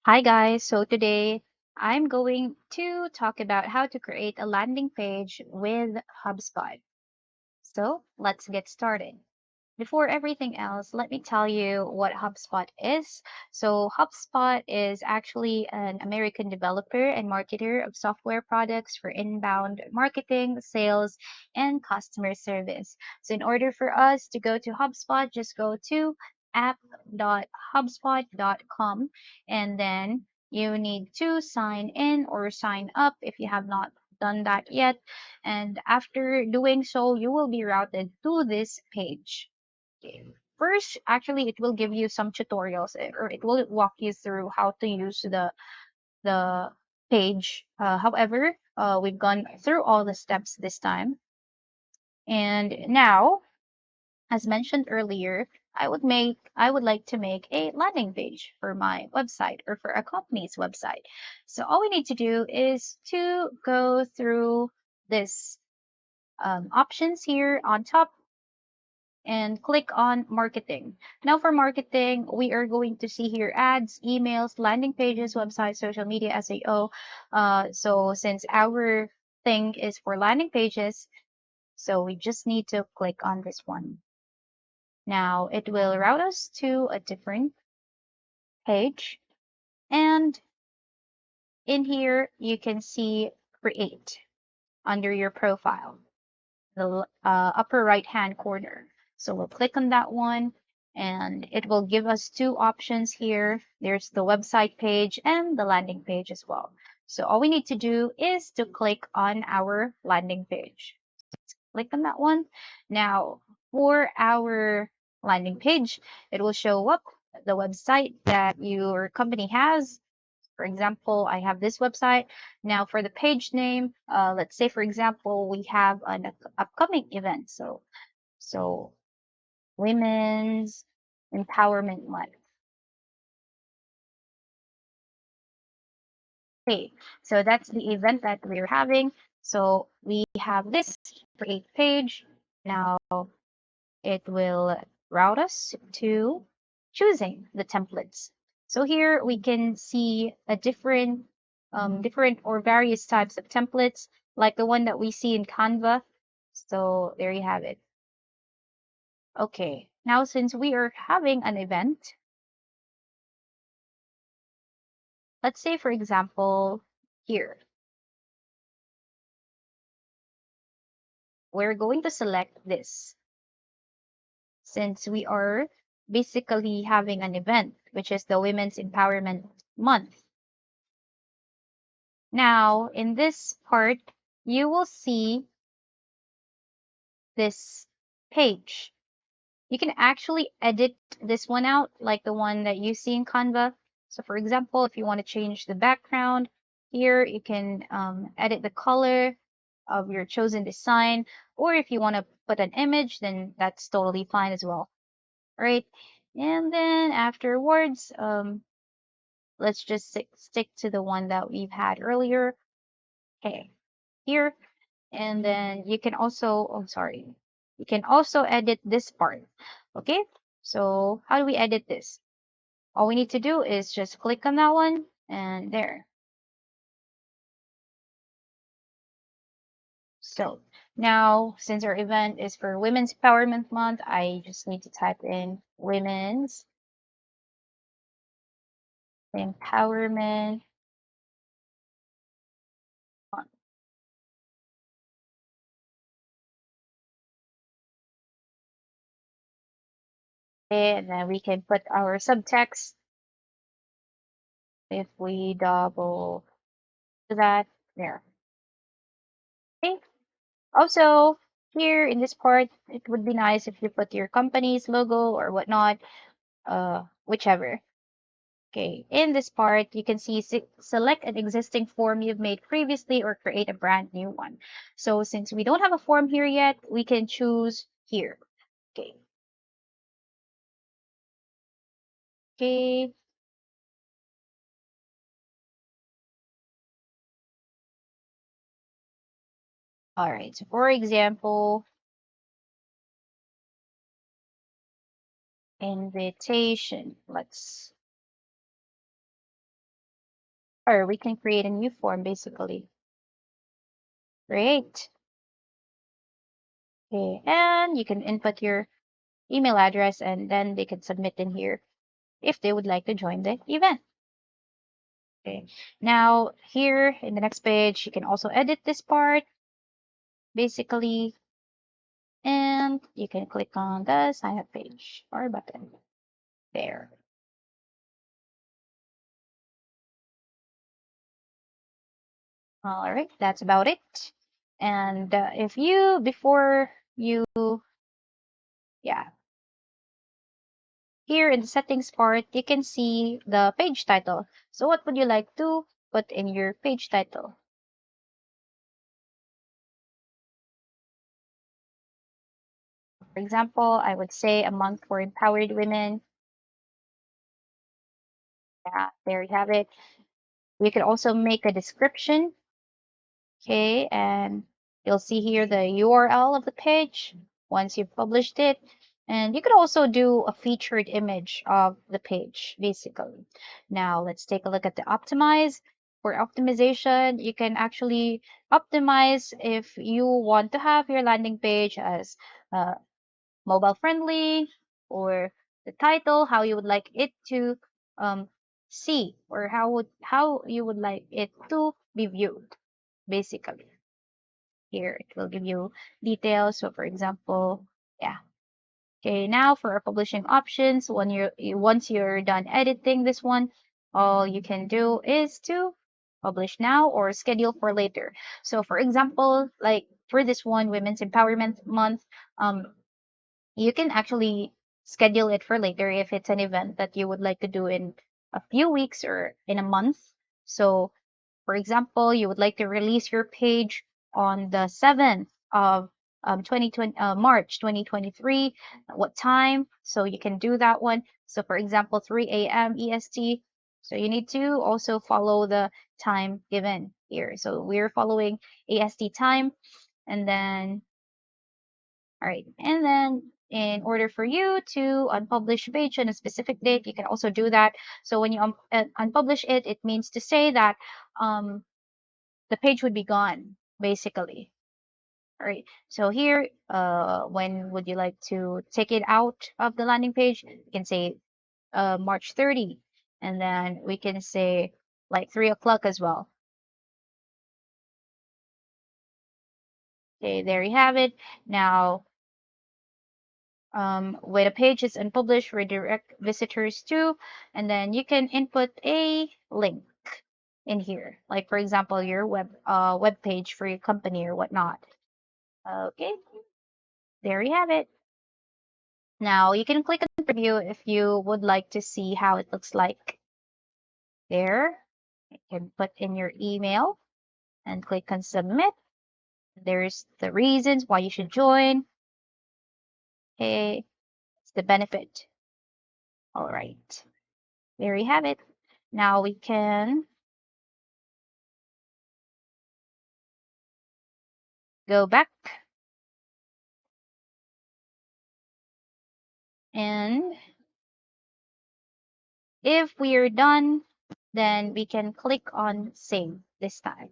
Hi guys, so today I'm going to talk about how to create a landing page with HubSpot. So let's get started. Before everything else, let me tell you what HubSpot is. So, HubSpot is actually an American developer and marketer of software products for inbound marketing, sales, and customer service. So, in order for us to go to HubSpot, just go to app.hubspot.com and then you need to sign in or sign up if you have not done that yet. And after doing so, you will be routed to this page. First, actually, it will give you some tutorials or it will walk you through how to use the page. However, we've gone through all the steps this time. And now, as mentioned earlier, I would like to make a landing page for my website or for a company's website. So all we need to do is to go through this options here on top and click on marketing. Now for marketing, we are going to see here ads, emails, landing pages, websites, social media, SEO. So since our thing is for landing pages, so we just need to click on this one. Now it will route us to a different page. And in here, you can see create under your profile, the upper right hand corner. So we'll click on that one and it will give us two options here. There's the website page and the landing page as well. So all we need to do is to click on our landing page. Click on that one. Now for our landing page, it will show up the website that your company has. For example, I have this website. Now for the page name, let's say for example, we have an upcoming event. So Women's Empowerment Month. Okay, so that's the event that we're having. So we have this create page. Now it will route us to choosing the templates. So here we can see a different or various types of templates, like the one that we see in Canva. So there you have it. Okay, now since we are having an event, let's say for example, here, we're going to select this since we are basically having an event, which is the Women's Empowerment Month. Now, in this part, you will see this page. You can actually edit this one out, like the one that you see in Canva. So for example, if you want to change the background here, you can edit the color of your chosen design. Or if you want to put an image, then that's totally fine as well. All right. And then afterwards, let's just stick to the one that we've had earlier. Okay, here. And then you can also, oh, sorry, you can also edit this part. Okay, so how do we edit this? All we need to do is just click on that one and there. So now, since our event is for Women's Empowerment Month, I just need to type in Women's Empowerment Month. Okay, and then we can put our subtext if we double that there. Okay. Also, here in this part, it would be nice if you put your company's logo or whatnot, whichever. Okay, in this part, you can see select an existing form you've made previously or create a brand new one. So since we don't have a form here yet, we can choose here. Okay. Okay. All right. So for example, invitation. or we can create a new form basically. Great. Okay, and you can input your email address and then they can submit in here if they would like to join the event. Okay, now here in the next page, you can also edit this part basically, and you can click on the sign up page or button there. All right, that's about it. And if you, before you, yeah, here in the settings part, you can see the page title. So what would you like to put in your page title? For example, I would say a month for empowered women. Yeah, there you have it. You could also make a description. Okay, and you'll see here the URL of the page once you've published it. And you could also do a featured image of the page, basically. Now, let's take a look at the optimize. For optimization, you can actually optimize if you want to have your landing page as mobile friendly, or the title, how you would like it to um, see, or how you would like it to be viewed, basically. Here it will give you details. So for example, yeah. Okay, now for our publishing options, once you're done editing this one, all you can do is to publish now or schedule for later. So for example, like for this one, Women's Empowerment Month, you can actually schedule it for later if it's an event that you would like to do in a few weeks or in a month. So for example, you would like to release your page on the 7th of 2020, March 2023. What time? So you can do that one. So for example, 3 a.m. EST. So you need to also follow the time given here. So we're following AST time. And then, all right. And then in order for you to unpublish a page on a specific date, you can also do that. So when you unpublish it, it means to say that um, the page would be gone, basically. All right. So here, when would you like to take it out of the landing page? You can say March 30, and then we can say like 3 o'clock as well. Okay, there you have it. Now, when a page is unpublished, redirect visitors to, and then you can input a link in here, like for example, your web page for your company or whatnot. Okay, there you have it. Now you can click on preview if you would like to see how it looks like. There, you can put in your email and click on submit. There's the reasons why you should join. Okay, it's the benefit. All right, there you have it. Now we can go back, and if we are done, then we can click on save this time.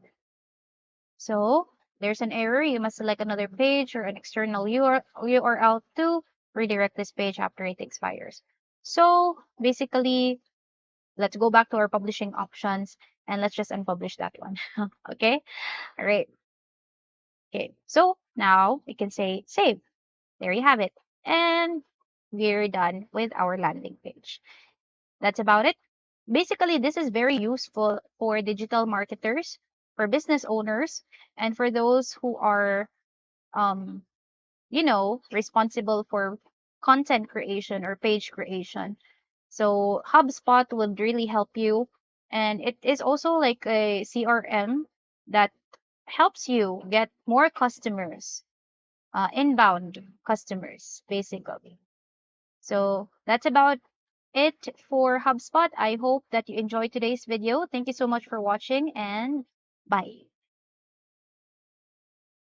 So there's an error. You must select another page or an external URL to redirect this page after it expires. So basically, let's go back to our publishing options and let's just unpublish that one. Okay. All right. Okay. So now we can say save. There you have it. And we're done with our landing page. That's about it. Basically, this is very useful for digital marketers, for business owners, and for those who are, um, responsible for content creation or page creation. So HubSpot would really help you. And it is also like a CRM that helps you get more customers, inbound customers, basically. So that's about it for HubSpot. I hope that you enjoyed today's video. Thank you so much for watching, and bye.